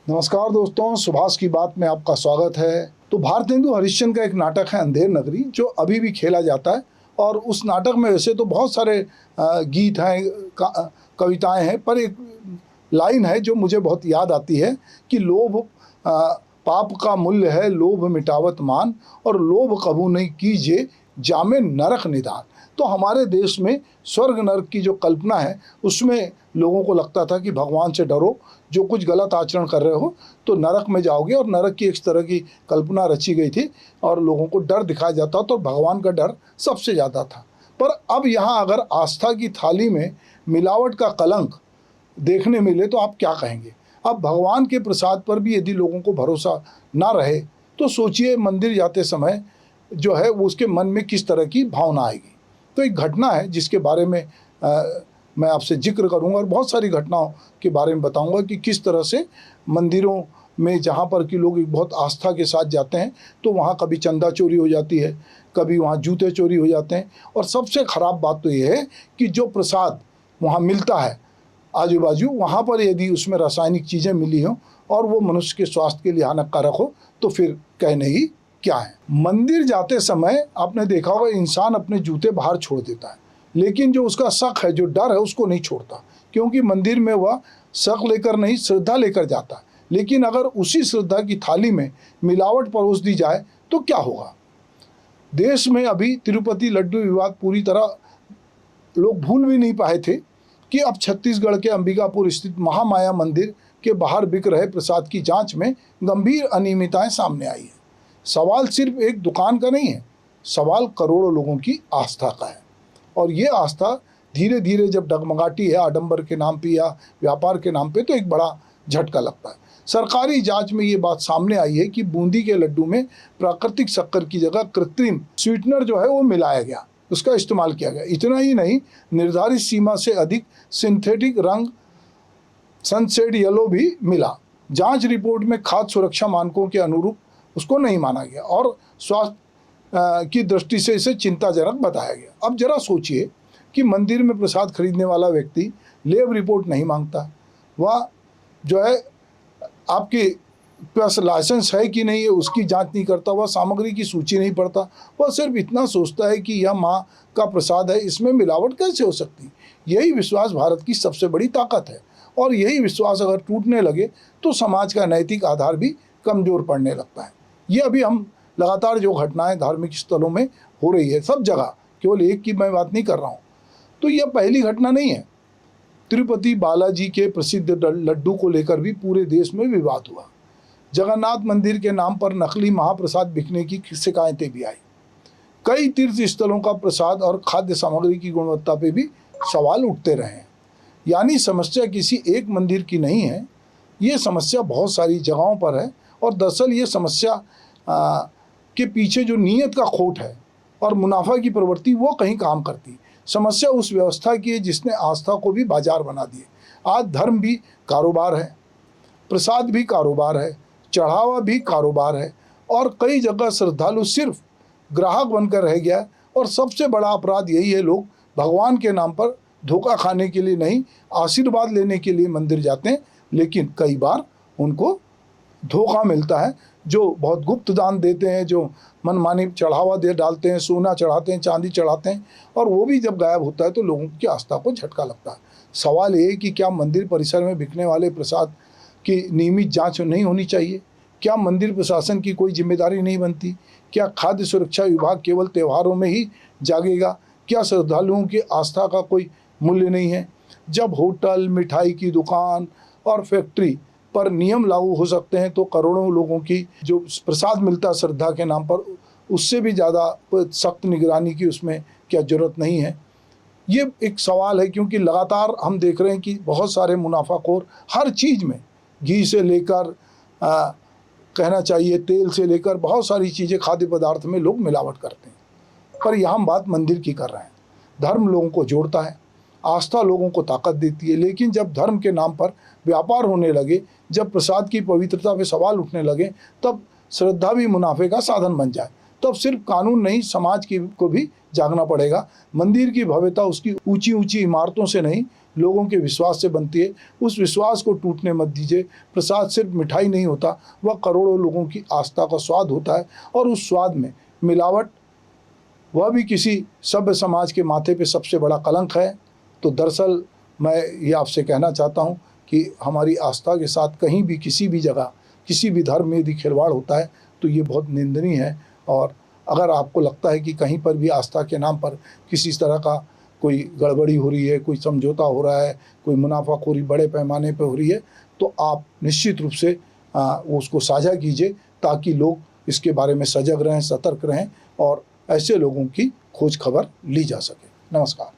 नमस्कार दोस्तों, सुभाष की बात में आपका स्वागत है। तो भारतेंदु हरिश्चंद्र का एक नाटक है अंधेर नगरी, जो अभी भी खेला जाता है। और उस नाटक में वैसे तो बहुत सारे गीत हैं, कविताएं हैं, पर एक लाइन है जो मुझे बहुत याद आती है कि लोभ पाप का मूल्य है, लोभ मिटावत मान, और लोभ कबू नहीं कीजिए जामे नरक निदान। तो हमारे देश में स्वर्ग नरक की जो कल्पना है, उसमें लोगों को लगता था कि भगवान से डरो, जो कुछ गलत आचरण कर रहे हो तो नरक में जाओगे, और नरक की एक तरह की कल्पना रची गई थी और लोगों को डर दिखाया जाता, तो भगवान का डर सबसे ज़्यादा था। पर अब यहाँ अगर आस्था की थाली में मिलावट का कलंक देखने मिले तो आप क्या कहेंगे? अब भगवान के प्रसाद पर भी यदि लोगों को भरोसा ना रहे तो सोचिए मंदिर जाते समय जो है वो उसके मन में किस तरह की भावना आएगी। तो एक घटना है जिसके बारे में मैं आपसे जिक्र करूंगा और बहुत सारी घटनाओं के बारे में बताऊंगा कि किस तरह से मंदिरों में जहाँ पर कि लोग बहुत आस्था के साथ जाते हैं तो वहाँ कभी चंदा चोरी हो जाती है, कभी वहाँ जूते चोरी हो जाते हैं, और सबसे ख़राब बात तो ये है कि जो प्रसाद वहाँ मिलता है आजू बाजू, वहाँ पर यदि उसमें रासायनिक चीज़ें मिली हों और वो मनुष्य के स्वास्थ्य के लिए हानिकारक हो तो फिर कहने ही क्या है। मंदिर जाते समय आपने देखा होगा इंसान अपने जूते बाहर छोड़ देता है, लेकिन जो उसका शक है, जो डर है, उसको नहीं छोड़ता, क्योंकि मंदिर में वह शक लेकर नहीं, श्रद्धा लेकर जाता है। लेकिन अगर उसी श्रद्धा की थाली में मिलावट परोस दी जाए तो क्या होगा। देश में अभी तिरुपति लड्डू विवाद पूरी तरह लोग भूल भी नहीं पाए थे कि अब छत्तीसगढ़ के अंबिकापुर स्थित महामाया मंदिर के बाहर बिक रहे प्रसाद की जांच में गंभीर अनियमितताएं सामने आई है। सवाल सिर्फ एक दुकान का नहीं है, सवाल करोड़ों लोगों की आस्था का है। और ये आस्था धीरे धीरे जब डगमगाती है आडंबर के नाम पे या व्यापार के नाम पे, तो एक बड़ा झटका लगता है। सरकारी जांच में ये बात सामने आई है कि बूंदी के लड्डू में प्राकृतिक शक्कर की जगह कृत्रिम स्वीटनर जो है वो मिलाया गया, उसका इस्तेमाल किया गया। इतना ही नहीं, निर्धारित सीमा से अधिक सिंथेटिक रंग सनसेट येलो भी मिला। जांच रिपोर्ट में खाद्य सुरक्षा मानकों के अनुरूप उसको नहीं माना गया और स्वास्थ्य की दृष्टि से इसे चिंताजनक बताया गया। अब जरा सोचिए कि मंदिर में प्रसाद खरीदने वाला व्यक्ति लैब रिपोर्ट नहीं मांगता, वह जो है आपके पास लाइसेंस है कि नहीं है उसकी जांच नहीं करता, वह सामग्री की सूची नहीं पढ़ता, वह सिर्फ इतना सोचता है कि यह माँ का प्रसाद है, इसमें मिलावट कैसे हो सकती। यही विश्वास भारत की सबसे बड़ी ताकत है, और यही विश्वास अगर टूटने लगे तो समाज का नैतिक आधार भी कमज़ोर पड़ने लगता है। ये अभी हम लगातार जो घटनाएं धार्मिक स्थलों में हो रही है सब जगह, केवल एक की मैं बात नहीं कर रहा हूँ, तो यह पहली घटना नहीं है। तिरुपति बालाजी के प्रसिद्ध लड्डू को लेकर भी पूरे देश में विवाद हुआ। जगन्नाथ मंदिर के नाम पर नकली महाप्रसाद बिकने की शिकायतें भी आई। कई तीर्थ स्थलों का प्रसाद और खाद्य सामग्री की गुणवत्ता पे भी सवाल उठते रहे हैं। यानी समस्या किसी एक मंदिर की नहीं है, ये समस्या बहुत सारी जगहों पर है। और दरअसल ये समस्या के पीछे जो नीयत का खोट है और मुनाफा की प्रवृत्ति वो कहीं काम करती। समस्या उस व्यवस्था की है जिसने आस्था को भी बाजार बना दिए। आज धर्म भी कारोबार है, प्रसाद भी कारोबार है, चढ़ावा भी कारोबार है, और कई जगह श्रद्धालु सिर्फ ग्राहक बनकर रह गया। और सबसे बड़ा अपराध यही है, लोग भगवान के नाम पर धोखा खाने के लिए नहीं, आशीर्वाद लेने के लिए मंदिर जाते हैं, लेकिन कई बार उनको धोखा मिलता है। जो बहुत गुप्त दान देते हैं, जो मनमानी चढ़ावा दे डालते हैं, सोना चढ़ाते हैं, चांदी चढ़ाते हैं, और वो भी जब गायब होता है तो लोगों की आस्था को झटका लगता है। सवाल ये है कि क्या मंदिर परिसर में बिकने वाले प्रसाद की नियमित जांच नहीं होनी चाहिए? क्या मंदिर प्रशासन की कोई जिम्मेदारी नहीं बनती? क्या खाद्य सुरक्षा विभाग केवल त्योहारों में ही जागेगा? क्या श्रद्धालुओं की आस्था का कोई मूल्य नहीं है? जब होटल, मिठाई की दुकान और फैक्ट्री पर नियम लागू हो सकते हैं तो करोड़ों लोगों की जो प्रसाद मिलता है श्रद्धा के नाम पर, उससे भी ज़्यादा सख्त निगरानी की उसमें क्या ज़रूरत नहीं है? ये एक सवाल है, क्योंकि लगातार हम देख रहे हैं कि बहुत सारे मुनाफाखोर हर चीज़ में, घी से लेकर कहना चाहिए तेल से लेकर बहुत सारी चीज़ें, खाद्य पदार्थ में लोग मिलावट करते हैं। पर यहाँ हम बात मंदिर की कर रहे हैं। धर्म लोगों को जोड़ता है, आस्था लोगों को ताकत देती है, लेकिन जब धर्म के नाम पर व्यापार होने लगे, जब प्रसाद की पवित्रता पे सवाल उठने लगे, तब श्रद्धा भी मुनाफे का साधन बन जाए तो अब सिर्फ कानून नहीं, समाज की को भी जागना पड़ेगा। मंदिर की भव्यता उसकी ऊंची ऊंची इमारतों से नहीं, लोगों के विश्वास से बनती है। उस विश्वास को टूटने मत दीजिए। प्रसाद सिर्फ मिठाई नहीं होता, वह करोड़ों लोगों की आस्था का स्वाद होता है, और उस स्वाद में मिलावट, वह भी किसी सभ्य समाज के माथे पे सबसे बड़ा कलंक है। तो दरअसल मैं ये आपसे कहना चाहता हूँ कि हमारी आस्था के साथ कहीं भी, किसी भी जगह, किसी भी धर्म में यदि खिलवाड़ होता है तो ये बहुत निंदनीय है। और अगर आपको लगता है कि कहीं पर भी आस्था के नाम पर किसी तरह का कोई गड़बड़ी हो रही है, कोई समझौता हो रहा है, कोई मुनाफाखोरी बड़े पैमाने पर हो रही है, तो आप निश्चित रूप से उसको साझा कीजिए, ताकि लोग इसके बारे में सजग रहें, सतर्क रहें, और ऐसे लोगों की खोज खबर ली जा सके। नमस्कार।